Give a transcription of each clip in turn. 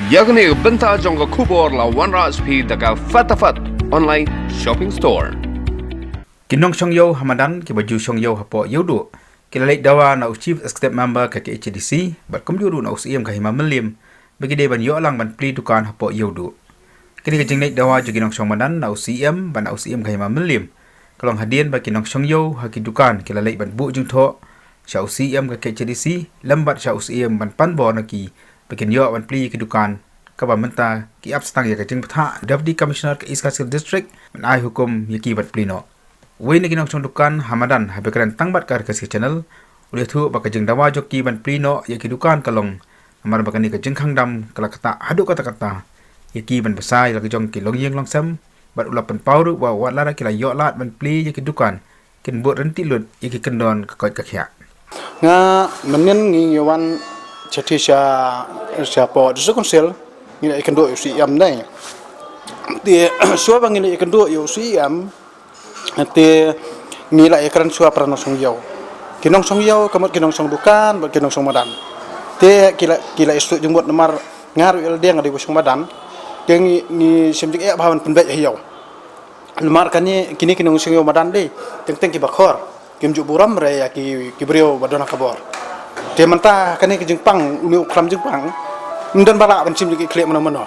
yakni benta jong kubor la RiKhasi daga fatafat online shopping store. Nongshong Madan ke baju Shong hapo Iewduh kilalai Dawa na chief executive member ke HDC bat kumjuru na usiem ka hima melim bagi de ban yo lang ban Plie Dukan hapo Iewduh kini ke jingnai Dawa jogi Nongshong Madan na usiem ban na usiem ka hima melim kalong hadian bagi Nongshong haki Dukan kilalai ban bu jung tho sha usiem ka HDC lambat sha usiem ban panbo na ki bagi yo ban Plie ke Dukan ka ba menta ki abstang ya ke jing patha deputy commissioner ke RiKhasi district ban ai hukum yaki bat Plie no Wei ni Nongshong Dukan Hamadan habe keren tangbat ke RiKhasi channel ulih thu baka jeng Dawa joki ban Plie no yaki Dukan kalong amar baka ni ke jeng khangdam kala kata adu kata yaki ban besai lagi jong ki long yeng long sam bat ulapan pauru wa wat lara kila yo lat ban Plie yaki Dukan kin buat renti lut yaki kendon ke koi kakhya nga menen ngi yawan chati sha po de konsel ngi ikan do si am nei de so bang ngi ikan do yo si am te nila ekran suap Nongshong ki Nongshong kamot ki Nongshong Dukan ba ki Nongshong Madan te kila istu jumut nomor ngaru elde ngadi Nongshong Madan te ni simjik e bawan penbek hiyo lemar kani kini ki Nongshong Madan de teng ki bakhor kim ju buram re ya ki brio badona kabor te menta kani ki jingpang uni ukram jingpang ndan bala ban simjik klek mano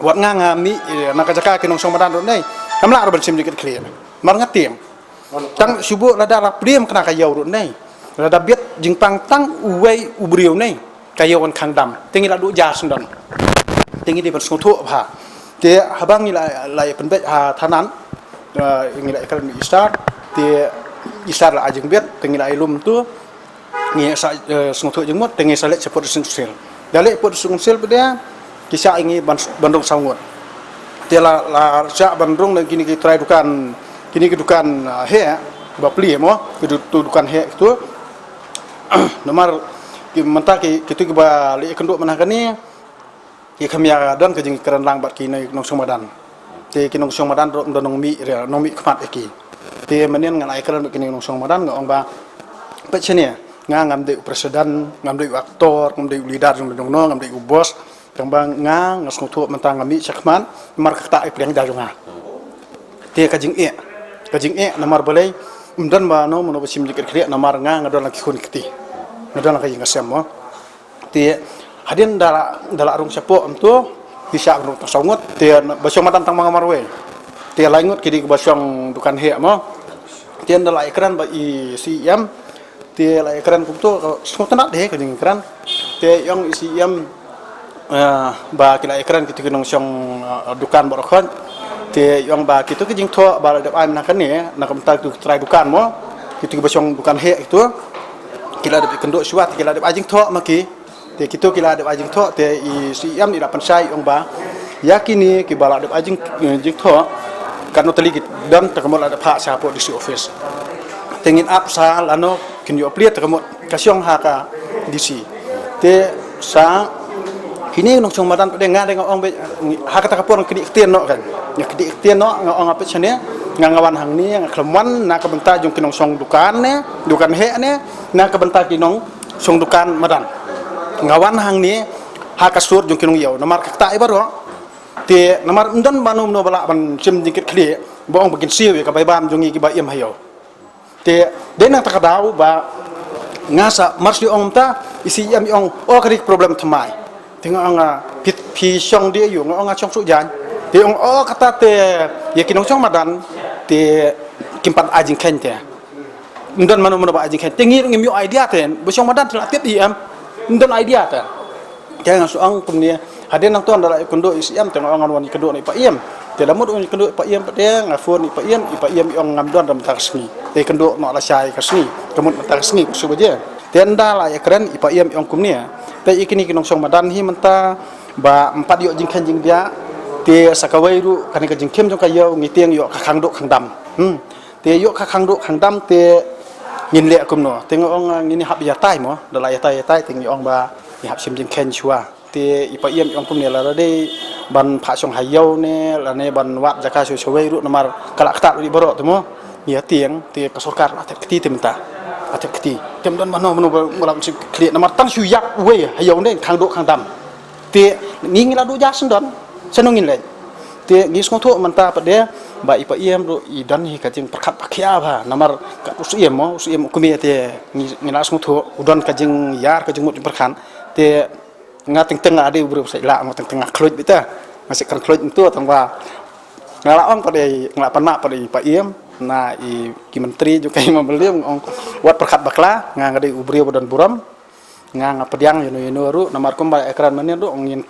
wat nga mi nakajaka ki Nongshong Madan do nei kamla ban simjik klek mar ngatim tang subuh lada rapriem kena kayau ru nei lada biet jingpang tang uwei ubriu nei kayau kan khangdam tengi la du ja sundan tengi di bersong thu ha te habang la penbet ha thanan ngi la kan start te isar la ajeng biet tengi la ilum tu ngi sa song thu jengmot tengi salek sepot sel dale pot sel beda kisah ingi bandung sangut te la sa bandung dan kini ki try dukan kini kedukan he ba Plie mo kedukan he itu nomor ki menta ki kitu ki ba li kenduk manah kani ki khamya dan ke jing keran lang bat ki Nongshong Madan te ki Nongshong Madan do nong mi khamat ki te menen ngan ai keran ki Nongshong Madan ngong ba pechene ngam de presiden ngam de aktor ngam de leader jong no ngam de bos kang bang ngasong thu menta ngami sakman mar kata ai priang jarunga te ka jing namar balai umdan ba no mono basim jikir kriya namar ngadon laki khun kiti ngadon laki ngasem mo ti hadin dala arung sapo amtu bisa arung songot ti Nongshong Madan tang mangamar we ti laingut kidi Nongshong Dukan he mo ti dala ekran ba i si yam ti la ekran kumtu smotanat de kini ekran ti yong isi yam ba kila ekran kiti Nongshong Dukan borokon te yang ba kitu ke jing tho ba da ai menakan ni nak mentak tu try Dukan mo kitu ke Nongshong Dukan he itu kila da kenduk suat kila da ajing tho maki te kitu kila da ajing tho te i siam ni da pensai ong ba yakini ki bala da ajing jing tho kan no tali dan takamol ada pha sa po di office tengin up sa lano kin yo Plie takamot kasyong ha ka dc te sa kini Nongshong Madan de ngade ngong be hakata kapor kini ikhtian no kan ya kini ikhtian no ngong apet chane ngawan hang ni ngklemwan na kabenta jong Nongshong Dukan ne Dukan he ne na kabenta ki Nongshong Dukan Madan ngawan hang ni hakasur jong kinong yaw namar kakta ibaro te namar ndan banum no bala ban sim dikit kli bong bagin siw ka baybam jong ki ba yem hayo te de nang takadaw ba ngasa marsli ong ta isi yam ong o kari problem thamai tengok anga pi syong dia yu anga syong su jan te ong kata te ye ki Nongshong Madan te kimpan ajing khen te ndan manu ba ajing khen tengi ngi mi idea ten Nongshong Madan telah tiap am ndan idea ta jangan soang pemni hade nang tuan dala kondo isiam tengok anga wan kondo ni pa iam te lamut wan kondo pa iam pa de ngafon pa iam ong ngamdon dam taksni te kondo no la sai kasni kemut taksni su baje tenda la ekran ipa iam ong kumnia te ikini ki Nongshong Madan hi menta ba empat yo jingkhan jing dia te sakawai ru kan ka jingkem jong kayo ngitiang yo khangdo khangdam te yo khangdo khangdam te ngin le kumno te ngong ngini hab ya tai mo dala ya tai te ngong ba ni hab sim jingkhen chua te ipa iam ong kumnia la de ban pha song hayo ne la ne ban wat jaka su sawai ru namar kala kta ri boro te mo ya tiang te kasorkar atet keti te menta atet keti tem don mano mano malam si kli namar tan su yak we hayo ne khangdo khangdam te ngi la du ja sendon senongin le te ngi sko tho man ta pa de ba ipa iem ro I dan hi ka jing prakhat pakhya ba namar ka usiem kumi te ngi la sko tho udon ka jing yar ka jing mut prakhan te nga teng ade ubro sai la ngo teng khluj bita masih kan khluj tu tang ba ngala ong pada ngala panma pada ipa iem na ki menteri juga imam beliau ong wat prakhat bakla nga ngade ubrio dan buram nga pediang yunu ru namar kumba ekran manin ru ngin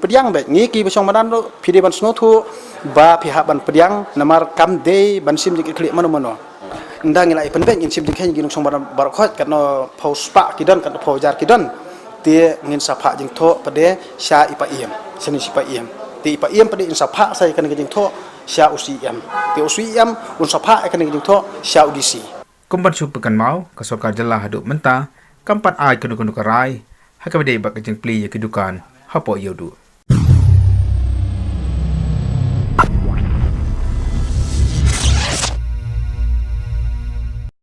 pediang baik ngi ki besong madan ru pide ban snotu ba pihak ban pediang namar kam de ban sim jik klik mano ndang ila ipen baik ngin sim jik hen ginung song madan barakot katno pauspa kidon katno paujar kidon tie ngin sapa jing tho pade sya ipa iem seni sipa iem ti ipa iem pade in sapa sai kan jing tho sya usi iem ti usi iem un sapa kan jing tho sya udisi Kumpan su pekan mau ke sorkar jelah haduk mentah kampat ai kenu-kenu karai hakabade bak kejeng pli Dukan hapo Iewduh